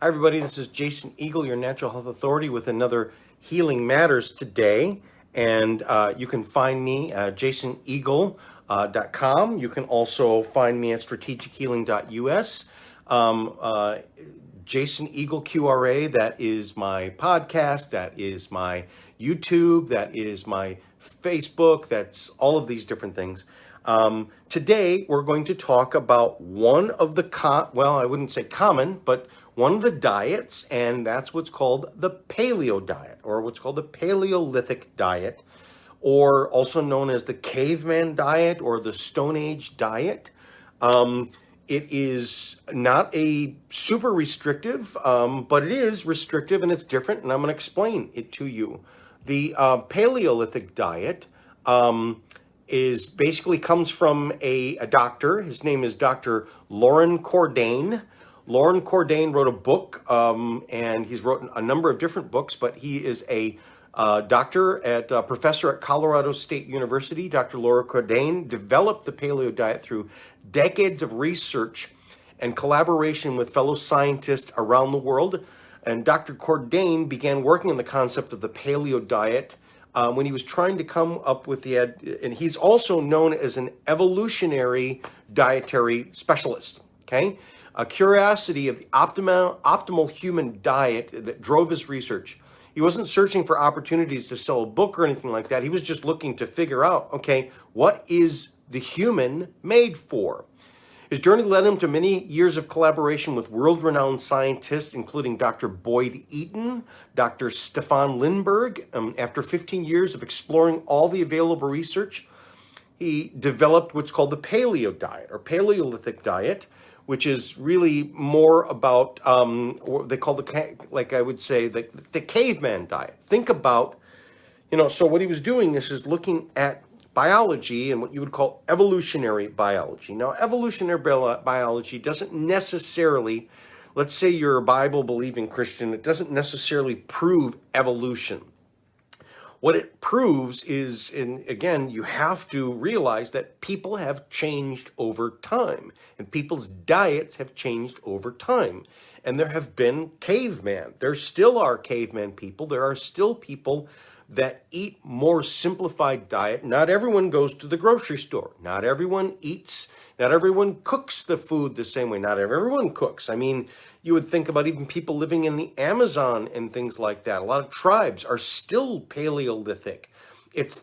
Hi, everybody. This is Jason Eagle, your natural health authority, with another Healing Matters today. And you can find me at jasoneagle.com. You can also find me at strategichealing.us. Jason Eagle QRA, that is my podcast, that is my YouTube, that is my Facebook, that's all of these different things. Today, we're going to talk about one of the, I wouldn't say common, but one of the diets, and that's what's called the Paleo Diet, or what's called the Paleolithic Diet, or also known as the Caveman Diet or the Stone Age Diet. It is not a super restrictive, but it is restrictive and it's different, and I'm going to explain it to you. The Paleolithic Diet is basically comes from a doctor. His name is Dr. Loren Cordain. Loren Cordain wrote a book, and he's written a number of different books, but he is a professor at Colorado State University. Dr. Loren Cordain developed the paleo diet through decades of research and collaboration with fellow scientists around the world. And Dr. Cordain began working on the concept of the paleo diet when he was trying to come up with and he's also known as an evolutionary dietary specialist, okay? A curiosity of the optimal human diet that drove his research. He wasn't searching for opportunities to sell a book or anything like that. He was just looking to figure out, okay, what is the human made for? His journey led him to many years of collaboration with world-renowned scientists, including Dr. Boyd Eaton, Dr. Stefan Lindbergh. After 15 years of exploring all the available research, he developed what's called the Paleo Diet, or Paleolithic Diet, which is really more about, what they call the caveman diet. Think about, so what he was doing is looking at biology and what you would call evolutionary biology. Now, evolutionary biology doesn't necessarily, let's say you're a Bible-believing Christian, it doesn't necessarily prove evolution. What it proves is, and again, you have to realize that people have changed over time, and people's diets have changed over time. And there have been cavemen. There still are caveman people. There are still people that eat more simplified diet. Not everyone goes to the grocery store. Not everyone cooks the food the same way. Not everyone cooks. I mean, you would think about even people living in the Amazon and things like that. A lot of tribes are still Paleolithic. It's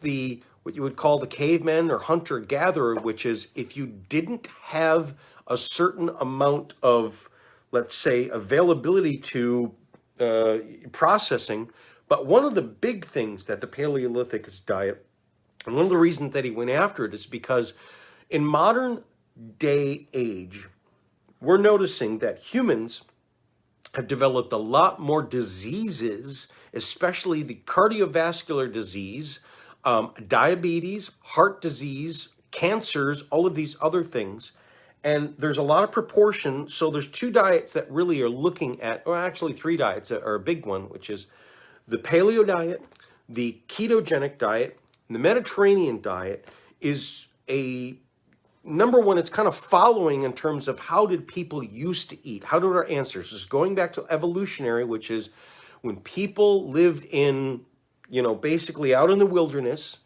what you would call the caveman or hunter-gatherer, which is if you didn't have a certain amount of, let's say, availability to processing. But one of the big things that the Paleolithic diet, and one of the reasons that he went after it is because in modern day age, we're noticing that humans have developed a lot more diseases, especially the cardiovascular disease, diabetes, heart disease, cancers, all of these other things. And there's a lot of proportion. So there's two diets that really are looking at, or actually three diets that are a big one, which is the paleo diet, the ketogenic diet, and the Mediterranean diet is number one, it's kind of following in terms of how did people used to eat? How did our ancestors? Going back to evolutionary, which is when people lived in, basically out in the wilderness,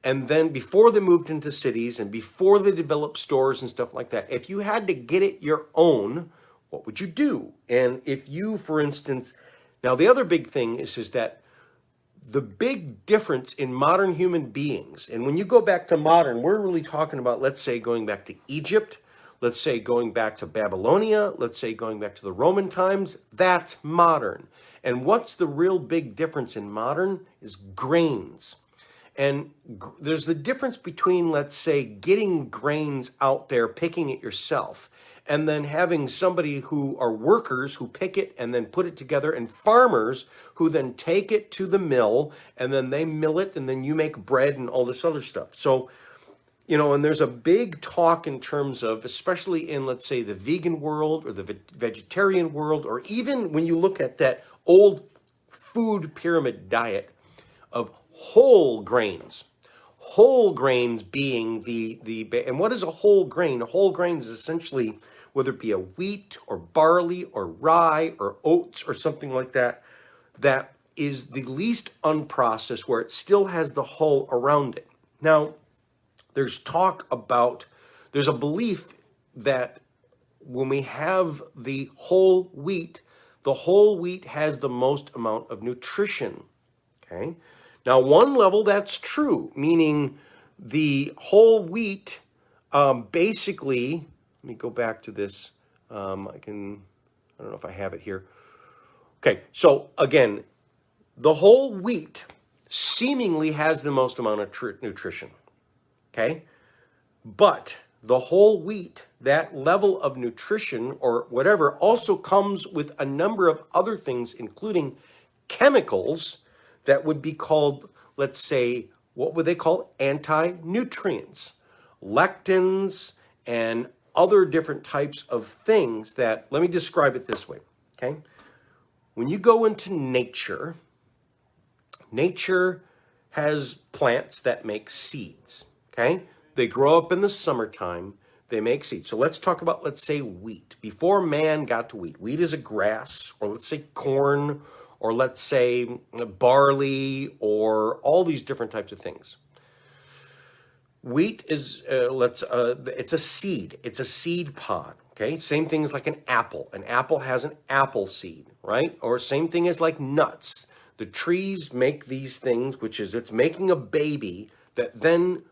and then before they moved into cities and before they developed stores and stuff like that, if you had to get it your own, what would you do? And if you, for instance, now the other big thing is that the big difference in modern human beings, and when you go back to modern, we're really talking about, let's say, going back to Egypt, let's say going back to Babylonia, let's say going back to the Roman times, that's modern. And what's the real big difference in modern is grains. And there's the difference between, let's say, getting grains out there, picking it yourself, and then having somebody who are workers who pick it and then put it together, and farmers who then take it to the mill and then they mill it and then you make bread and all this other stuff. So, and there's a big talk in terms of, especially in, let's say, the vegan world or the vegetarian world, or even when you look at that old food pyramid diet of whole grains. Whole grains being and what is a whole grain? A whole grain is essentially whether it be a wheat or barley or rye or oats or something like that, that is the least unprocessed, where it still has the hull around it. Now, there's a belief that when we have the whole wheat has the most amount of nutrition, okay? Now, one level that's true, meaning the whole wheat, basically, let me go back to this. I don't know if I have it here. Okay, so again, the whole wheat seemingly has the most amount of nutrition, okay? But the whole wheat, that level of nutrition or whatever, also comes with a number of other things, including chemicals that would be called, let's say, what would they call? Anti-nutrients, lectins, and other different types of things that, let me describe it this way, okay? When you go into nature, nature has plants that make seeds, okay? They grow up in the summertime, they make seeds. So let's talk about, let's say, wheat. Before man got to wheat, wheat is a grass, or let's say corn, or let's say barley, or all these different types of things. Wheat is, it's a seed. It's a seed pod, okay? Same thing as like an apple. An apple has an apple seed, right? Or same thing as like nuts. The trees make these things, which is it's making a baby that then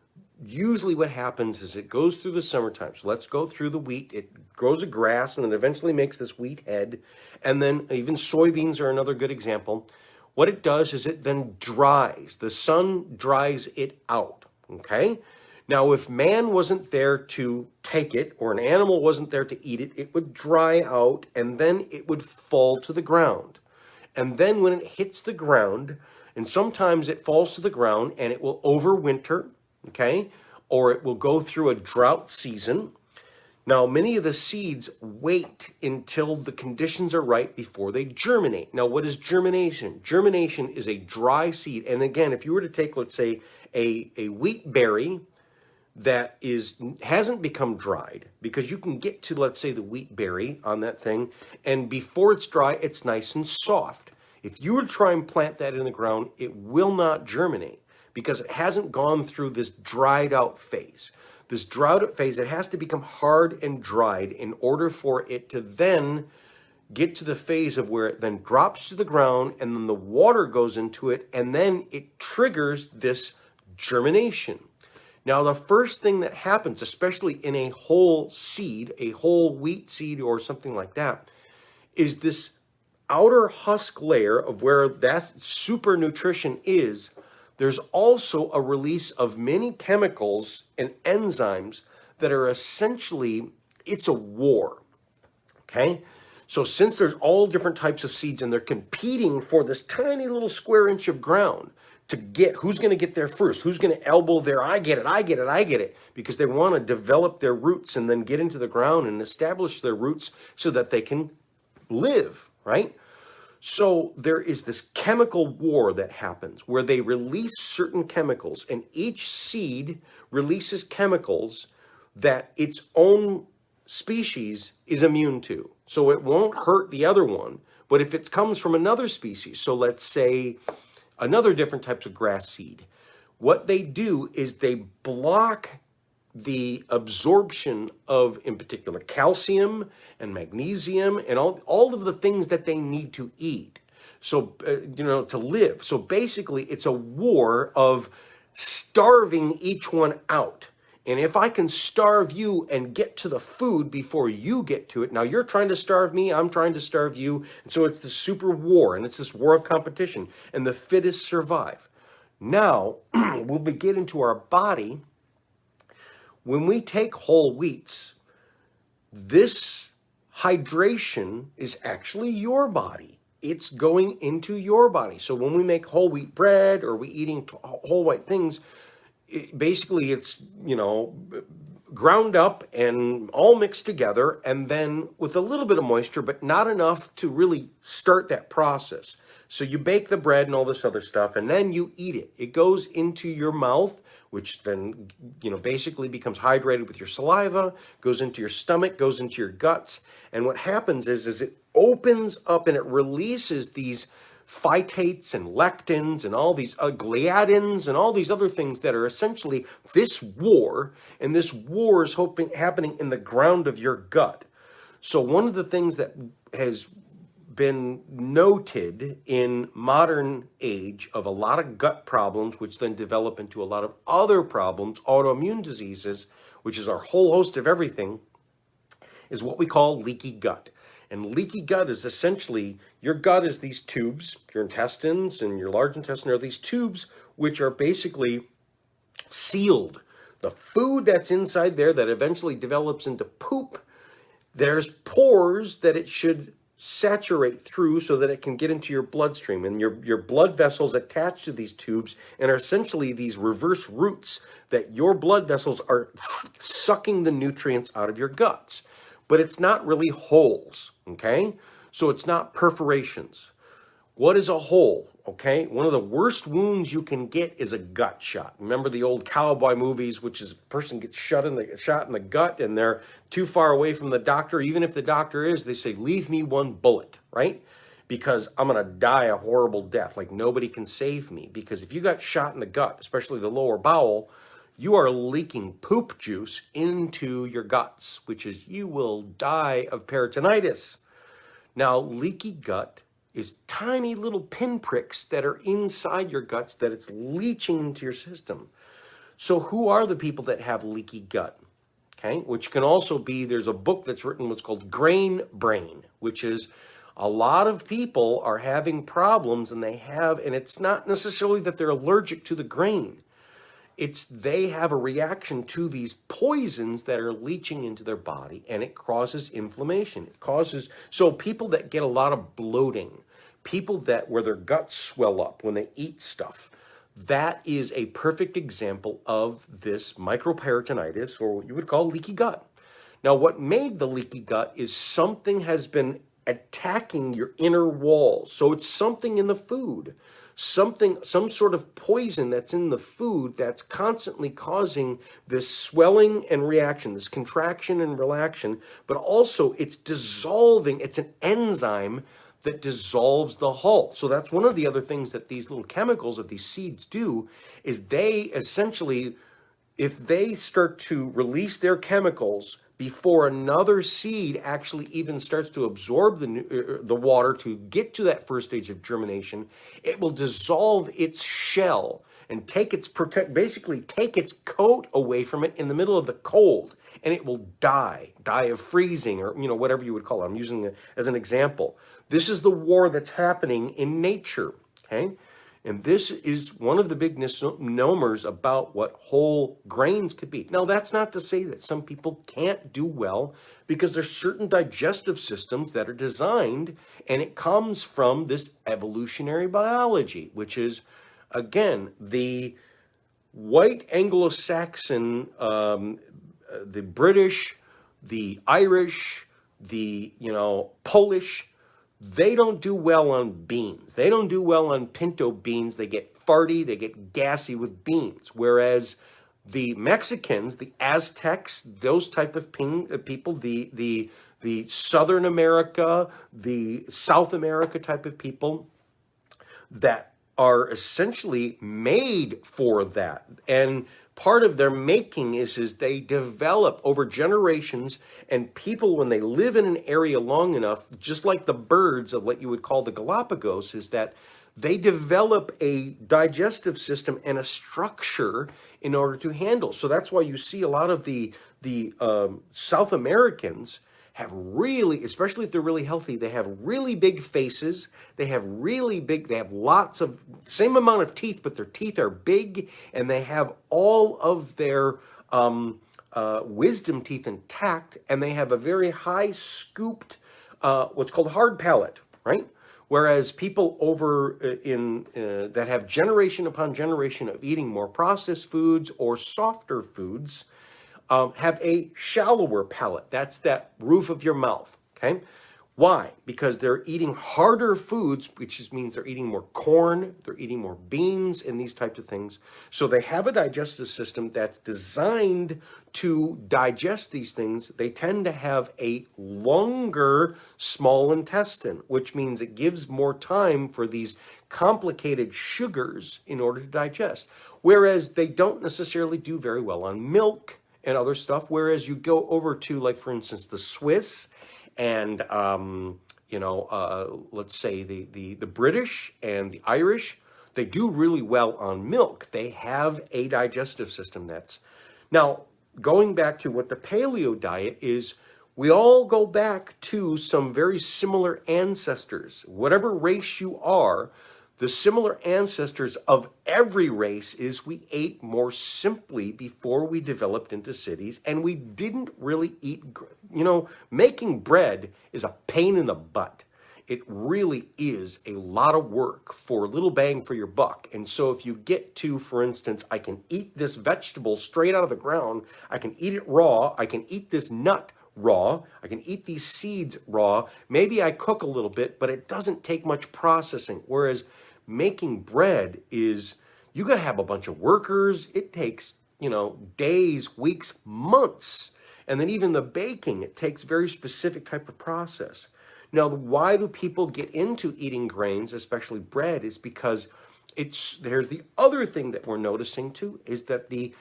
usually what happens is it goes through the summertime. So let's go through the wheat. It grows a grass and then eventually makes this wheat head. And then even soybeans are another good example. What it does is it then dries. The sun dries it out, okay? Now, if man wasn't there to take it, or an animal wasn't there to eat it, it would dry out and then it would fall to the ground. And then when it hits the ground, and sometimes it falls to the ground and it will overwinter, okay? Or it will go through a drought season. Now, many of the seeds wait until the conditions are right before they germinate. Now, what is germination? Germination is a dry seed. And again, if you were to take, let's say, a wheat berry that hasn't become dried, because you can get to, let's say, the wheat berry on that thing, and before it's dry, it's nice and soft. If you were to try and plant that in the ground, it will not germinate because it hasn't gone through this dried out phase. This dried out phase, it has to become hard and dried in order for it to then get to the phase of where it then drops to the ground and then the water goes into it and then it triggers this germination. Now, the first thing that happens, especially in a whole seed, a whole wheat seed or something like that, is this outer husk layer of where that super nutrition is. There's also a release of many chemicals and enzymes that are essentially, it's a war, okay? So since there's all different types of seeds and they're competing for this tiny little square inch of ground to get, who's going to get there first? Who's going to elbow there? I get it, because they want to develop their roots and then get into the ground and establish their roots so that they can live, right? So there is this chemical war that happens where they release certain chemicals, and each seed releases chemicals that its own species is immune to. So it won't hurt the other one, but if it comes from another species, so let's say another different types of grass seed, what they do is they block the absorption of, in particular, calcium and magnesium and all of the things that they need to eat. So, to live. So basically, it's a war of starving each one out. And if I can starve you and get to the food before you get to it, now you're trying to starve me, I'm trying to starve you. And so it's the super war, and it's this war of competition, and the fittest survive. Now, we'll get into our body. When we take whole wheats, this hydration is actually your body. It's going into your body. So when we make whole wheat bread or we eating whole white things, basically it's, ground up and all mixed together, and then with a little bit of moisture, but not enough to really start that process. So you bake the bread and all this other stuff, and then you eat it. It goes into your mouth which then, basically becomes hydrated with your saliva, goes into your stomach, goes into your guts. And what happens is it opens up and it releases these phytates and lectins and all these gliadins and all these other things that are essentially this war. And this war is happening in the ground of your gut. So one of the things that has been noted in modern age of a lot of gut problems, which then develop into a lot of other problems, autoimmune diseases, which is our whole host of everything, is what we call leaky gut. And leaky gut is essentially, your gut is these tubes, your intestines and your large intestine are these tubes which are basically sealed. The food that's inside there that eventually develops into poop, there's pores that it should saturate through so that it can get into your bloodstream. And your blood vessels attached to these tubes and are essentially these reverse routes that your blood vessels are sucking the nutrients out of your guts. But it's not really holes, okay? So it's not perforations. What is a hole, okay? One of the worst wounds you can get is a gut shot. Remember the old cowboy movies, which is a person gets shot in the gut and they're too far away from the doctor. Even if the doctor is, they say, leave me one bullet, right? Because I'm going to die a horrible death. Like nobody can save me. Because if you got shot in the gut, especially the lower bowel, you are leaking poop juice into your guts, which is you will die of peritonitis. Now, leaky gut is tiny little pinpricks that are inside your guts that it's leaching into your system. So who are the people that have leaky gut? Okay, which can also be, there's a book that's written what's called Grain Brain, which is a lot of people are having problems and it's not necessarily that they're allergic to the grain. It's they have a reaction to these poisons that are leaching into their body and it causes inflammation. So people that get a lot of bloating, people where their guts swell up when they eat stuff, that is a perfect example of this microperitonitis, or what you would call leaky gut. Now, what made the leaky gut is something has been attacking your inner walls. So it's something in the food. Some sort of poison that's in the food that's constantly causing this swelling and reaction, this contraction and relaxation, but also it's dissolving. It's an enzyme that dissolves the hull. So that's one of the other things that these little chemicals of these seeds do, is they essentially, if they start to release their chemicals before another seed actually even starts to absorb the water to get to that first stage of germination, it will dissolve its shell and basically take its coat away from it in the middle of the cold, and it will die of freezing, or whatever you would call it. I'm using it as an example. This is the war that's happening in nature, okay? And this is one of the big misnomers about what whole grains could be. Now, that's not to say that some people can't do well, because there's certain digestive systems that are designed, and it comes from this evolutionary biology, which is, again, the white Anglo-Saxon, the British, the Irish, the Polish. They don't do well on beans. They don't do well on pinto beans. They get farty, they get gassy with beans. Whereas the Mexicans, the Aztecs, those type of people, the Southern America, the South America type of people that are essentially made for that. And part of their making is they develop over generations, and people, when they live in an area long enough, just like the birds of what you would call the Galapagos, is that they develop a digestive system and a structure in order to handle. So that's why you see a lot of the South Americans have really, especially if they're really healthy, they have really big faces. They have lots of, same amount of teeth, but their teeth are big, and they have all of their wisdom teeth intact, and they have a very high scooped, what's called hard palate, right? Whereas people over that have generation upon generation of eating more processed foods or softer foods, have a shallower palate. That's that roof of your mouth, okay? Why? Because they're eating harder foods, which just means they're eating more corn, they're eating more beans, and these types of things. So they have a digestive system that's designed to digest these things. They tend to have a longer small intestine, which means it gives more time for these complicated sugars in order to digest. Whereas they don't necessarily do very well on milk and other stuff. Whereas you go over to, like, for instance, the Swiss and let's say the British and the Irish, they do really well on milk. They have a digestive system that's now going back to what the paleo diet is. We all go back to some very similar ancestors. Whatever race you are, the similar ancestors of every race is we ate more simply before we developed into cities, and we didn't really eat, making bread is a pain in the butt. It really is a lot of work for little bang for your buck. And so if you get to, for instance, I can eat this vegetable straight out of the ground, I can eat it raw, I can eat this nut raw, I can eat these seeds raw, maybe I cook a little bit, but it doesn't take much processing. Whereas making bread is, you got to have a bunch of workers. It takes, days, weeks, months. And then even the baking, it takes very specific type of process. Now, why do people get into eating grains, especially bread, is because there's the other thing that we're noticing too, is that the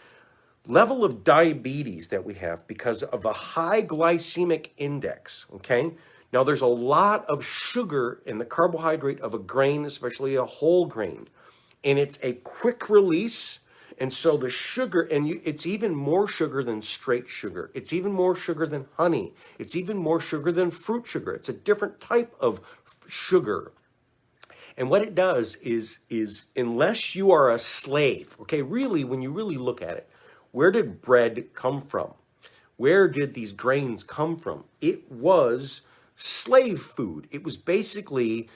level of diabetes that we have because of a high glycemic index, okay? Now, there's a lot of sugar in the carbohydrate of a grain, especially a whole grain, and it's a quick release. And so the sugar, it's even more sugar than straight sugar. It's even more sugar than honey. It's even more sugar than fruit sugar. It's a different type of sugar. And what it does is unless you are a slave, okay, really, when you really look at it, where did bread come from? Where did these grains come from? It was slave food. It was basically,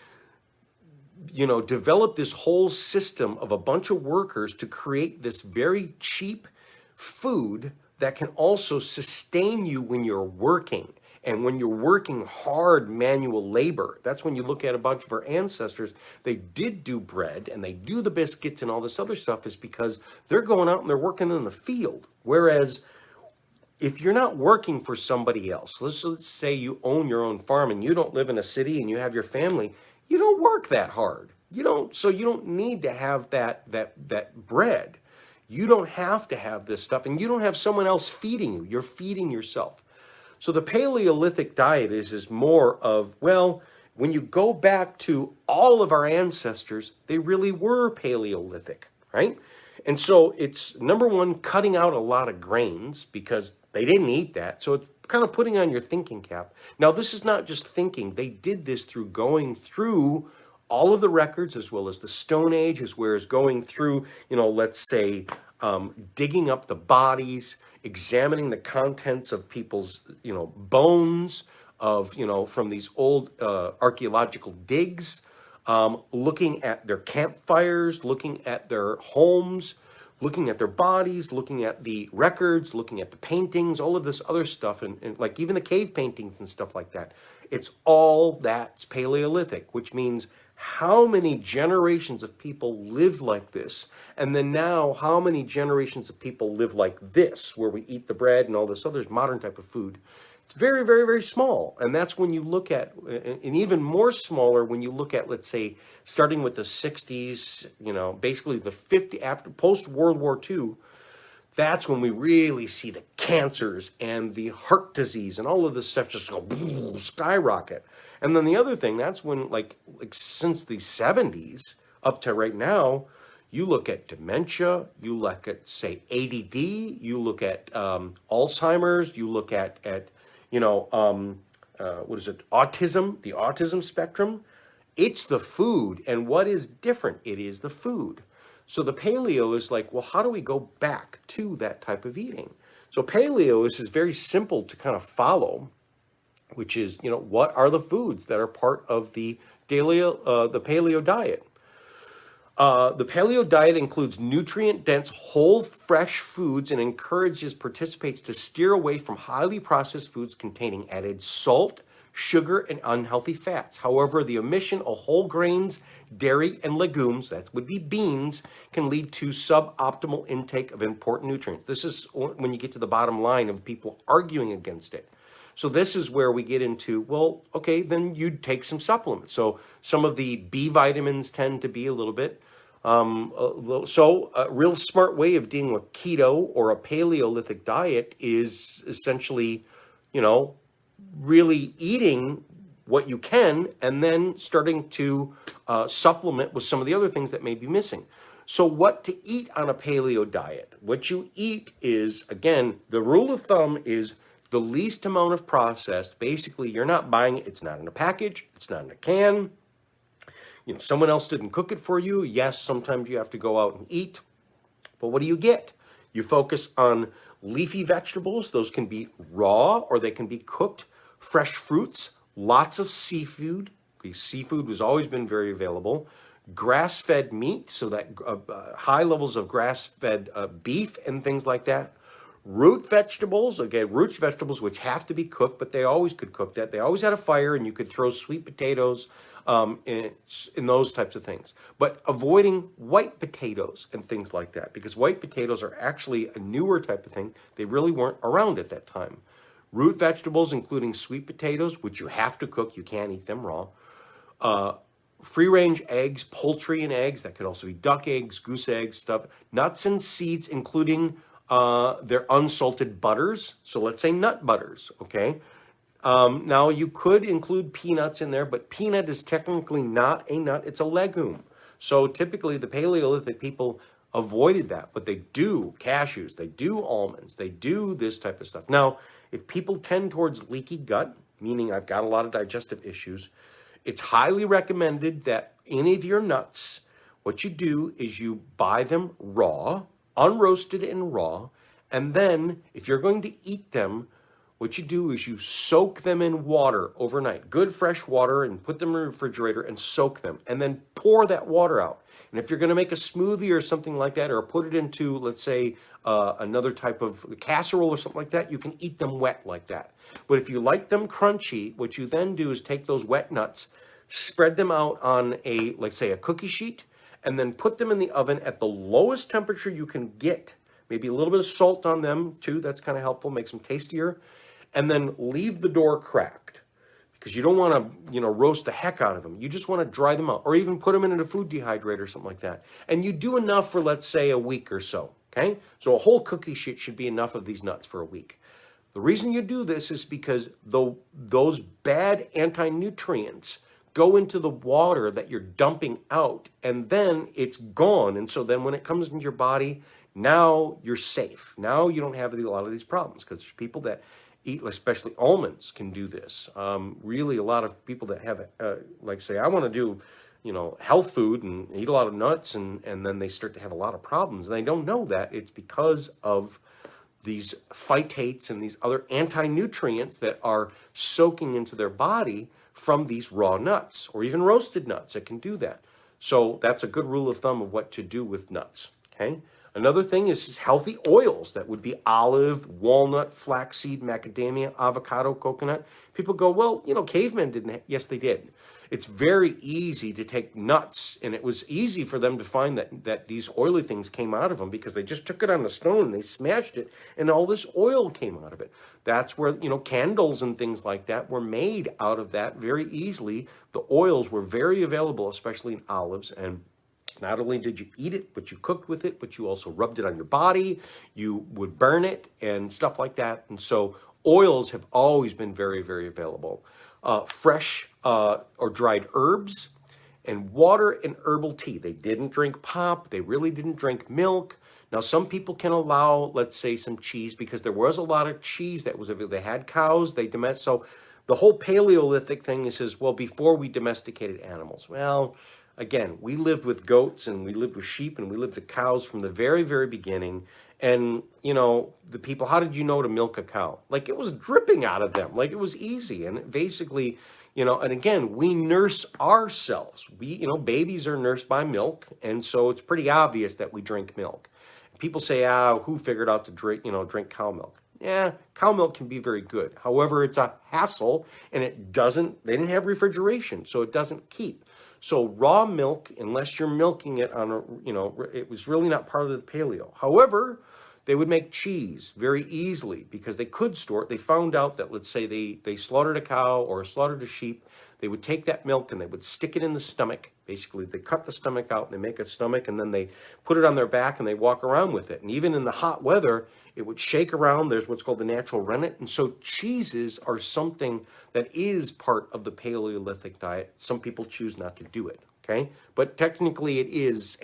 develop this whole system of a bunch of workers to create this very cheap food that can also sustain you when you're working. And when you're working hard manual labor, that's when you look at a bunch of our ancestors, they did do bread and they do the biscuits and all this other stuff, is because they're going out and they're working in the field. Whereas if you're not working for somebody else, let's say you own your own farm and you don't live in a city and you have your family, you don't work that hard. So you don't need to have that bread. You don't have to have this stuff, and you don't have someone else feeding you. You're feeding yourself. So the Paleolithic diet is more of, well, when you go back to all of our ancestors, they really were Paleolithic, right? And so it's, number one, cutting out a lot of grains because they didn't eat that. So it's kind of putting on your thinking cap. Now, this is not just thinking. They did this through going through all of the records, as well as the Stone Age, as well as going through, let's say, digging up the bodies, examining the contents of people's, bones of, from these old archaeological digs, looking at their campfires, looking at their homes, looking at their bodies, looking at the records, looking at the paintings, all of this other stuff, and like even the cave paintings and stuff like that. It's all that's Paleolithic, which means how many generations of people lived like this, and then now how many generations of people live like this, where we eat the bread and all this other modern type of food. It's very, very, very small. And that's when you look at, and even more smaller when you look at, let's say, starting with the 60s, basically the 50, after post-World War II, that's when we really see the cancers and the heart disease and all of this stuff just go skyrocket. And then the other thing, that's when, like since the 70s up to right now, you look at dementia, you look at, say, ADD, you look at Alzheimer's, you look at autism, the autism spectrum. It's the food. And what is different? It is the food. So the paleo is like, well, how do we go back to that type of eating? So paleo is very simple to kind of follow, which is, what are the foods that are part of the paleo diet? The paleo diet includes nutrient-dense, whole, fresh foods and encourages participants to steer away from highly processed foods containing added salt, sugar and unhealthy fats. However, the omission of whole grains, dairy, and legumes, that would be beans, can lead to suboptimal intake of important nutrients. This is when you get to the bottom line of people arguing against it. So this is where we get into, well, okay, then you'd take some supplements. So some of the B vitamins tend to be a little bit. A real smart way of dealing with keto or a Paleolithic diet is essentially, really eating what you can and then starting to supplement with some of the other things that may be missing. So what to eat on a paleo diet? What you eat is, again, the rule of thumb is the least amount of processed. Basically, you're not buying it. It's not in a package. It's not in a can. Someone else didn't cook it for you. Yes, sometimes you have to go out and eat. But what do you get? You focus on leafy vegetables. Those can be raw or they can be cooked. Fresh fruits, lots of seafood. Seafood has always been very available. Grass-fed meat, so that high levels of grass-fed beef and things like that. Root vegetables, root vegetables which have to be cooked, but they always could cook that. They always had a fire and you could throw sweet potatoes in those types of things. But avoiding white potatoes and things like that, because white potatoes are actually a newer type of thing. They really weren't around at that time. Root vegetables, including sweet potatoes, which you have to cook. You can't eat them raw. Free-range eggs, poultry and eggs. That could also be duck eggs, goose eggs, stuff. Nuts and seeds, including their unsalted butters. So let's say nut butters, okay? Now, you could include peanuts in there, but peanut is technically not a nut. It's a legume. So typically, the Paleolithic people avoided that, but they do cashews, they do almonds, they do this type of stuff. Now, if people tend towards leaky gut, meaning I've got a lot of digestive issues, it's highly recommended that any of your nuts, what you do is you buy them raw, unroasted and raw, and then if you're going to eat them, what you do is you soak them in water overnight, good fresh water, and put them in the refrigerator and soak them, and then pour that water out. And if you're going to make a smoothie or something like that, or put it into, let's say, another type of casserole or something like that, you can eat them wet like that. But if you like them crunchy, what you then do is take those wet nuts, spread them out on a, like say, a cookie sheet, and then put them in the oven at the lowest temperature you can get. Maybe a little bit of salt on them too. That's kind of helpful, makes them tastier. And then leave the door cracked, because you don't want to, roast the heck out of them. You just want to dry them out, or even put them in a food dehydrator or something like that. And you do enough for, let's say, a week or so, okay? So a whole cookie sheet should be enough of these nuts for a week. The reason you do this is because those bad anti-nutrients go into the water that you're dumping out, and then it's gone. And so then when it comes into your body, now you're safe. Now you don't have a lot of these problems, because there's people that eat, especially almonds, can do this. Really, a lot of people that have, like say, I want to do, health food and eat a lot of nuts, and then they start to have a lot of problems. And they don't know that it's because of these phytates and these other anti-nutrients that are soaking into their body from these raw nuts, or even roasted nuts that can do that. So that's a good rule of thumb of what to do with nuts, okay? Another thing is healthy oils. That would be olive, walnut, flaxseed, macadamia, avocado, coconut. People go, well, cavemen didn't. Yes, they did. It's very easy to take nuts, and it was easy for them to find that these oily things came out of them, because they just took it on a stone and they smashed it, and all this oil came out of it. That's where, candles and things like that were made out of that very easily. The oils were very available, especially in olives, and not only did you eat it, but you cooked with it, but you also rubbed it on your body. You would burn it and stuff like that. And so oils have always been very, very available. Fresh or dried herbs and water and herbal tea. They didn't drink pop. They really didn't drink milk. Now, some people can allow, let's say, some cheese, because there was a lot of cheese that was available. They had cows. So the whole Paleolithic thing is, well, before we domesticated animals. Well, again, we lived with goats, and we lived with sheep, and we lived with cows from the very, very beginning. And, the people, how did you know to milk a cow? Like, it was dripping out of them. Like, it was easy. And basically, and again, we nurse ourselves. Babies are nursed by milk. And so it's pretty obvious that we drink milk. People say, who figured out to drink cow milk? Yeah, cow milk can be very good. However, it's a hassle, and they didn't have refrigeration, so it doesn't keep. So raw milk, unless you're milking it on a, it was really not part of the paleo. However, they would make cheese very easily because they could store it. They found out that, let's say they slaughtered a cow or slaughtered a sheep, they would take that milk and they would stick it in the stomach. Basically, they cut the stomach out and they make a stomach, and then they put it on their back and they walk around with it. And even in the hot weather, it would shake around. There's what's called the natural rennet. And so cheeses are something that is part of the Paleolithic diet. Some people choose not to do it, okay? But technically it is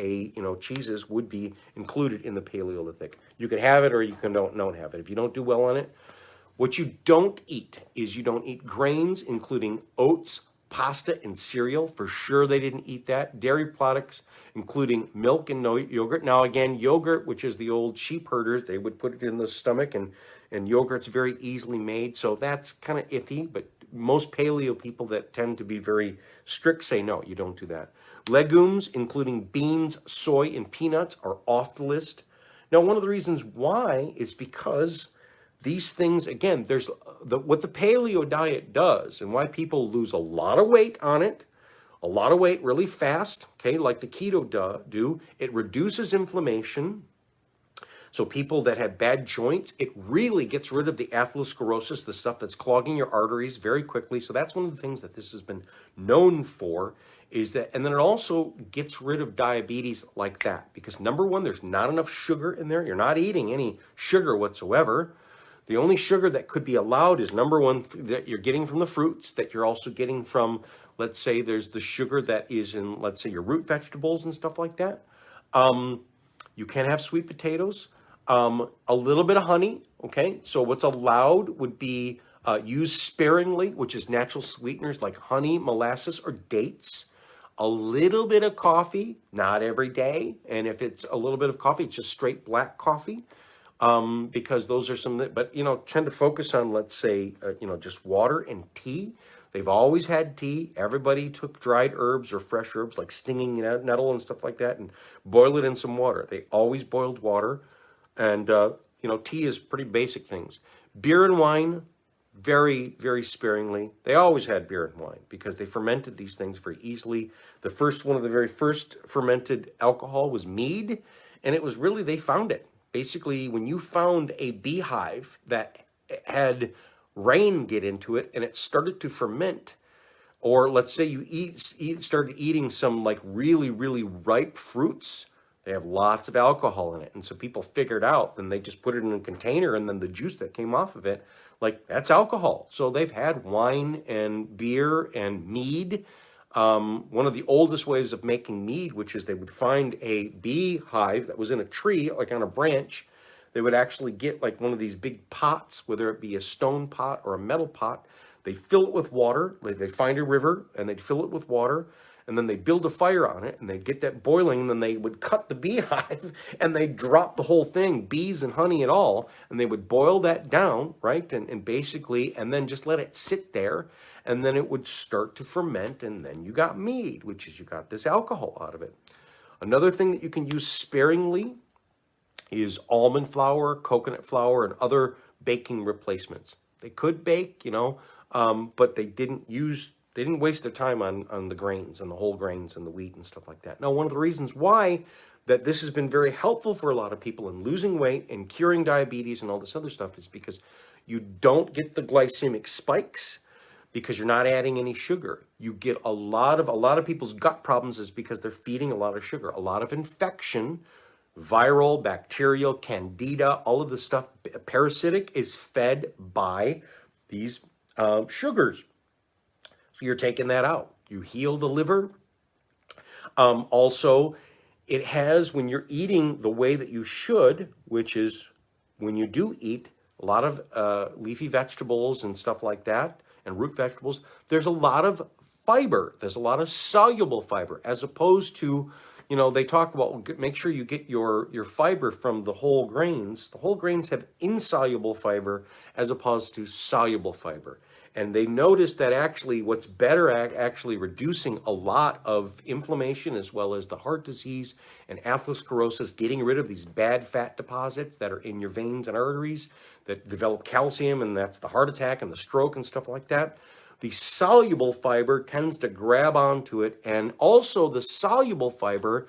cheeses would be included in the Paleolithic. You can have it or you can don't have it. If you don't do well on it, what you don't eat is you don't eat grains, including oats, pasta, and cereal. For sure they didn't eat that. Dairy products, including milk and no yogurt. Now, again, yogurt, which is the old sheep herders, they would put it in the stomach, and yogurt's very easily made. So that's kind of iffy, but most paleo people that tend to be very strict say, no, you don't do that. Legumes, including beans, soy, and peanuts, are off the list. Now, one of the reasons why is because these things, again, what the paleo diet does and why people lose a lot of weight on it, a lot of weight really fast, okay, like the keto do, it reduces inflammation. So people that have bad joints, it really gets rid of the atherosclerosis, the stuff that's clogging your arteries very quickly. So that's one of the things that this has been known for, is that, and then it also gets rid of diabetes like that. Because number one, there's not enough sugar in there. You're not eating any sugar whatsoever. The only sugar that could be allowed is, number one, that you're getting from the fruits, that you're also getting from, let's say, there's the sugar that is in, let's say, your root vegetables and stuff like that. You can have sweet potatoes, a little bit of honey, okay? So what's allowed would be used sparingly, which is natural sweeteners like honey, molasses, or dates. A little bit of coffee, not every day. And if it's a little bit of coffee, it's just straight black coffee. Because those are some, but, tend to focus on, let's say, just water and tea. They've always had tea. Everybody took dried herbs or fresh herbs like stinging nettle and stuff like that and boil it in some water. They always boiled water. And, tea is pretty basic things. Beer and wine, very, very sparingly. They always had beer and wine because they fermented these things very easily. One of the very first fermented alcohol was mead. And it was really, they found it. Basically, when you found a beehive that had rain get into it and it started to ferment, or let's say you started eating some like really, really ripe fruits, they have lots of alcohol in it. And so people figured out, and they just put it in a container, and then the juice that came off of it, like, that's alcohol. So they've had wine and beer and mead. One of the oldest ways of making mead, which is they would find a beehive that was in a tree, like on a branch. They would actually get like one of these big pots, whether it be a stone pot or a metal pot. They fill it with water. They find a river and they'd fill it with water. And then they build a fire on it and they'd get that boiling. And then they would cut the beehive and they'd drop the whole thing, bees and honey and all. And they would boil that down, right? And basically, and then just let it sit there. And then it would start to ferment, and then you got mead, which is you got this alcohol out of it. Another thing that you can use sparingly is almond flour, coconut flour, and other baking replacements. They could bake, but they didn't waste their time on the grains and the whole grains and the wheat and stuff like that. Now, one of the reasons why that this has been very helpful for a lot of people in losing weight and curing diabetes and all this other stuff is because you don't get the glycemic spikes, because you're not adding any sugar. You get a lot of people's gut problems is because they're feeding a lot of sugar. A lot of infection, viral, bacterial, candida, all of the stuff, parasitic, is fed by these sugars. So you're taking that out. You heal the liver. Also, it has, when you're eating the way that you should, which is when you do eat a lot of leafy vegetables and stuff like that, and root vegetables, there's a lot of fiber. There's a lot of soluble fiber, as opposed to, they talk about, make sure you get your fiber from the whole grains. The whole grains have insoluble fiber as opposed to soluble fiber. And they noticed that actually what's better at actually reducing a lot of inflammation as well as the heart disease and atherosclerosis, getting rid of these bad fat deposits that are in your veins and arteries that develop calcium, and that's the heart attack and the stroke and stuff like that. The soluble fiber tends to grab onto it, and also the soluble fiber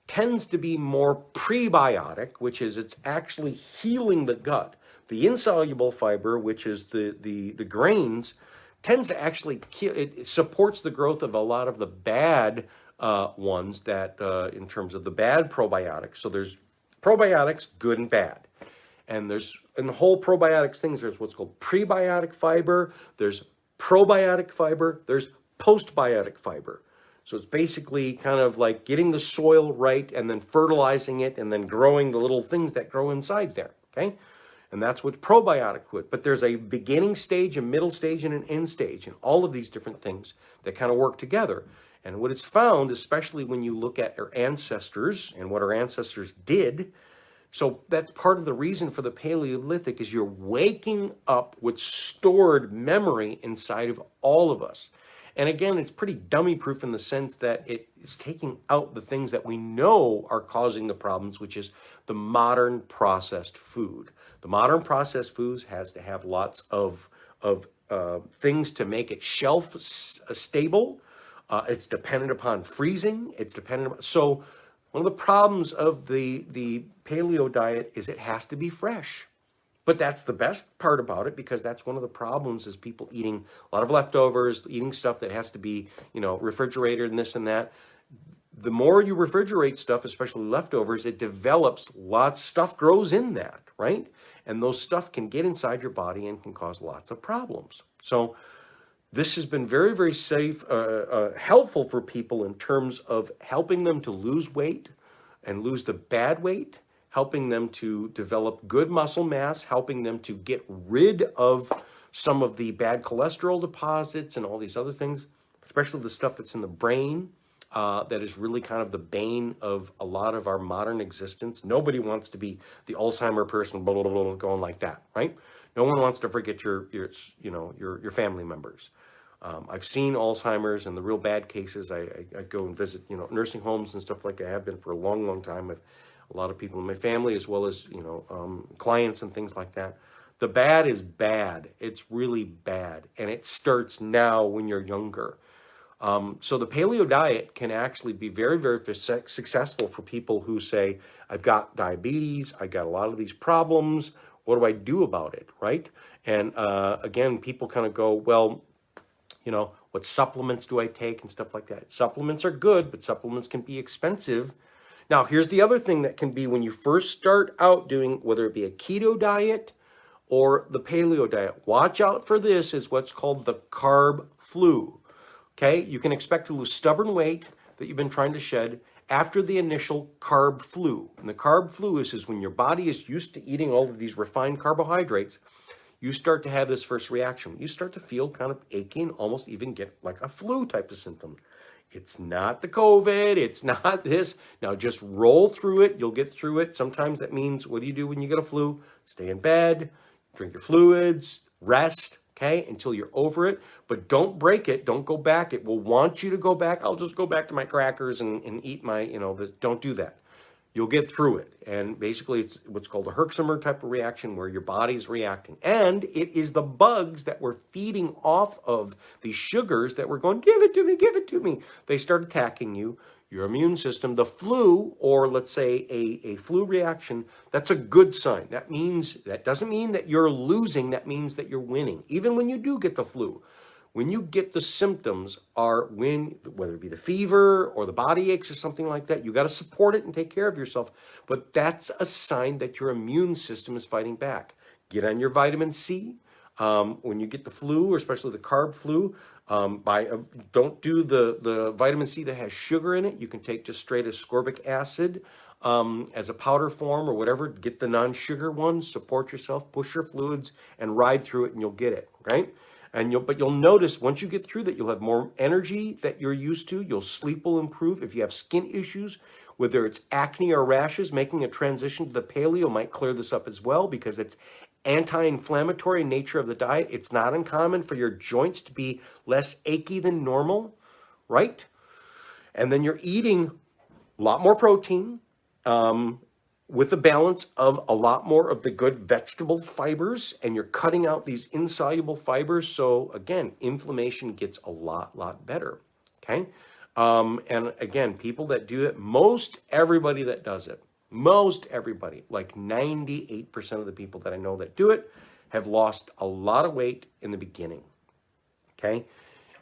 tends to be more prebiotic, which is it's actually healing the gut. The insoluble fiber, which is the grains, tends to actually kill, it supports the growth of a lot of the bad ones that in terms of the bad probiotics. So there's probiotics, good and bad. And there's, in the whole probiotics things, there's what's called prebiotic fiber, there's probiotic fiber, there's postbiotic fiber. So it's basically kind of like getting the soil right and then fertilizing it and then growing the little things that grow inside there, okay? And that's what probiotic would. But there's a beginning stage, a middle stage, and an end stage, and all of these different things that kind of work together. And what it's found, especially when you look at our ancestors and what our ancestors did, so that's part of the reason for the Paleolithic is you're waking up with stored memory inside of all of us. And again, it's pretty dummy proof in the sense that it is taking out the things that we know are causing the problems, which is the modern processed food. The modern processed foods has to have lots of things to make it shelf stable. It's dependent upon freezing. It's dependent upon, so one of the problems of the paleo diet is it has to be fresh. But that's the best part about it, because that's one of the problems is people eating a lot of leftovers, eating stuff that has to be, refrigerated and this and that. The more you refrigerate stuff, especially leftovers, it develops lots, stuff grows in that, right? And those stuff can get inside your body and can cause lots of problems. So this has been very, very safe, helpful for people in terms of helping them to lose weight and lose the bad weight, helping them to develop good muscle mass, helping them to get rid of some of the bad cholesterol deposits and all these other things, especially the stuff that's in the brain, that is really kind of the bane of a lot of our modern existence. Nobody wants to be the Alzheimer person, blah, blah, blah, blah, going like that, right? No one wants to forget your family members. I've seen Alzheimer's and the real bad cases. I go and visit, nursing homes and stuff like that. I have been for a long, long time. I've a lot of people in my family, as well as, clients and things like that. The bad is bad. It's really bad. And it starts now when you're younger. So the paleo diet can actually be very, very successful for people who say, I've got diabetes, I got a lot of these problems. What do I do about it, right? And again, people kind of go, well, what supplements do I take and stuff like that? Supplements are good, but supplements can be expensive. Now, here's the other thing that can be when you first start out doing, whether it be a keto diet or the paleo diet. Watch out for this, is what's called the carb flu. Okay, you can expect to lose stubborn weight that you've been trying to shed after the initial carb flu. And the carb flu is when your body is used to eating all of these refined carbohydrates, you start to have this first reaction. You start to feel kind of achy and almost even get like a flu type of symptom. It's not the COVID, it's not this. Now just roll through it, you'll get through it. Sometimes that means, what do you do when you get a flu? Stay in bed, drink your fluids, rest, okay, until you're over it. But don't break it, don't go back. It will want you to go back. I'll just go back to my crackers and eat my, don't do that. You'll get through it. And basically it's what's called a Herxheimer type of reaction, where your body's reacting. And it is the bugs that we're feeding off of these sugars that we're going, give it to me, give it to me. They start attacking you, your immune system. The flu, or let's say a flu reaction, that's a good sign. That doesn't mean that you're losing, that means that you're winning. Even when you do get the flu, when you get the symptoms are when, whether it be the fever or the body aches or something like that, you got to support it and take care of yourself. But that's a sign that your immune system is fighting back. Get on your vitamin C. When you get the flu, or especially the carb flu, don't do the vitamin C that has sugar in it. You can take just straight ascorbic acid as a powder form or whatever. Get the non-sugar ones, support yourself, push your fluids, and ride through it, and you'll get it, right? But you'll notice once you get through that, you'll have more energy that you're used to. Your sleep will improve. If you have skin issues, whether it's acne or rashes, making a transition to the paleo might clear this up as well, because it's anti-inflammatory nature of the diet, it's not uncommon for your joints to be less achy than normal, right? And then you're eating a lot more protein, with a balance of a lot more of the good vegetable fibers, and you're cutting out these insoluble fibers. So again, inflammation gets a lot better. Okay. And again, people that do it, most everybody that does it, most everybody, like 98% of the people that I know that do it have lost a lot of weight in the beginning. Okay.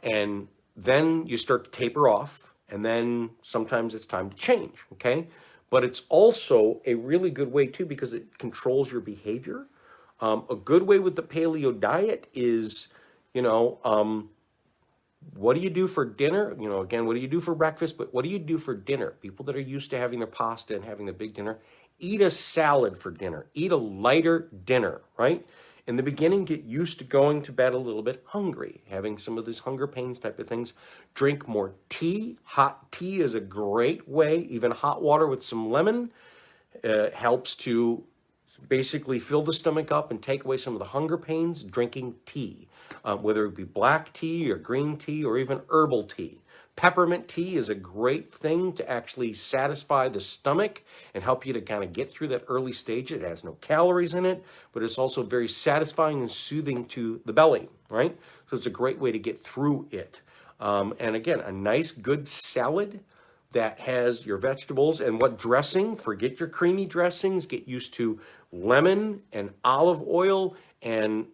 And then you start to taper off, and then sometimes it's time to change. Okay. But it's also a really good way too, because it controls your behavior. A good way with the paleo diet is, what do you do for dinner? Again, what do you do for breakfast? But what do you do for dinner? People that are used to having their pasta and having the big dinner, eat a salad for dinner. Eat a lighter dinner, right? In the beginning, get used to going to bed a little bit hungry, having some of these hunger pains type of things. Drink more tea. Hot tea is a great way. Even hot water with some lemon helps to basically fill the stomach up and take away some of the hunger pains. Drinking tea, whether it be black tea or green tea or even herbal tea. Peppermint tea is a great thing to actually satisfy the stomach and help you to kind of get through that early stage. It has no calories in it, but it's also very satisfying and soothing to the belly, right? So it's a great way to get through it. And again, a nice good salad that has your vegetables. And what dressing? Forget your creamy dressings. Get used to lemon and olive oil and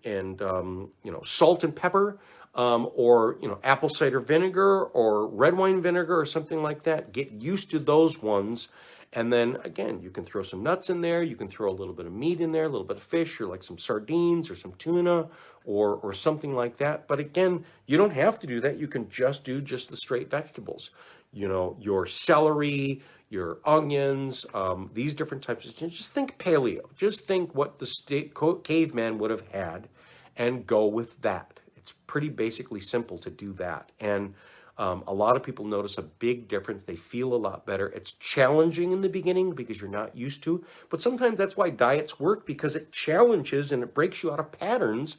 salt and pepper. Or apple cider vinegar or red wine vinegar or something like that. Get used to those ones. And then again, you can throw some nuts in there. You can throw a little bit of meat in there, a little bit of fish, or like some sardines or some tuna or something like that. But again, you don't have to do that. You can just do just the straight vegetables. Your celery, your onions, these different types of things. Just think paleo. Just think what the caveman would have had and go with that. It's pretty basically simple to do that. And a lot of people notice a big difference. They feel a lot better. It's challenging in the beginning because you're not used to, but sometimes that's why diets work, because it challenges and it breaks you out of patterns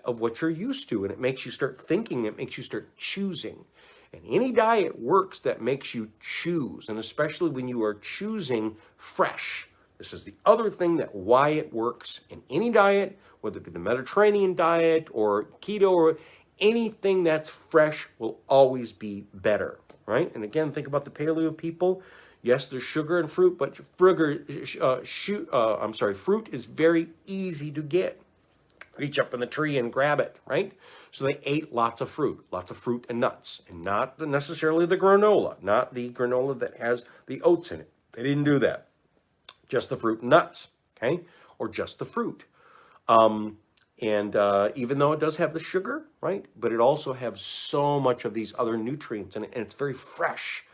of what you're used to. And it makes you start thinking, it makes you start choosing. And any diet works that makes you choose. And especially when you are choosing fresh. This is the other thing that why it works in any diet, whether it be the Mediterranean diet or keto or anything that's fresh will always be better, right? And again, think about the paleo people. Yes, there's sugar and fruit, but fruit is very easy to get. Reach up in the tree and grab it, right? So they ate lots of fruit and nuts, and not necessarily the granola, not the granola that has the oats in it. They didn't do that. Just the fruit and nuts, okay? Or just the fruit. Even though it does have the sugar, right? But it also has so much of these other nutrients in it, and it's very fresh,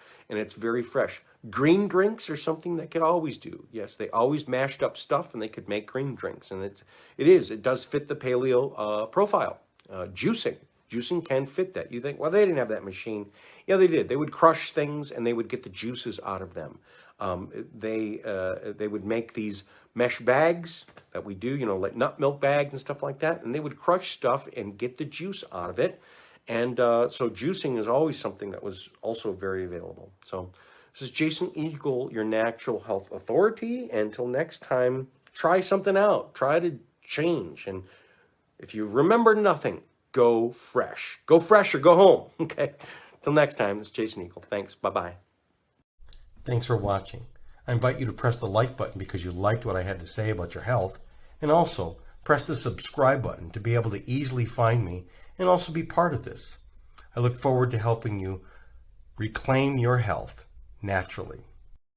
Green drinks are something that could always do. Yes, they always mashed up stuff, and they could make green drinks, and it does fit the paleo profile. Juicing can fit that. You think, well, they didn't have that machine. Yeah, they did. They would crush things, and they would get the juices out of them. They would make these mesh bags that we do, like nut milk bags and stuff like that. And they would crush stuff and get the juice out of it. And so juicing is always something that was also very available. So this is Jason Eagle, your natural health authority. Until next time, try something out. Try to change. And if you remember nothing, go fresh. Go fresh or go home. Okay. Till next time, this is Jason Eagle. Thanks. Bye-bye. Thanks for watching. I invite you to press the like button because you liked what I had to say about your health, and also press the subscribe button to be able to easily find me and also be part of this. I look forward to helping you reclaim your health naturally.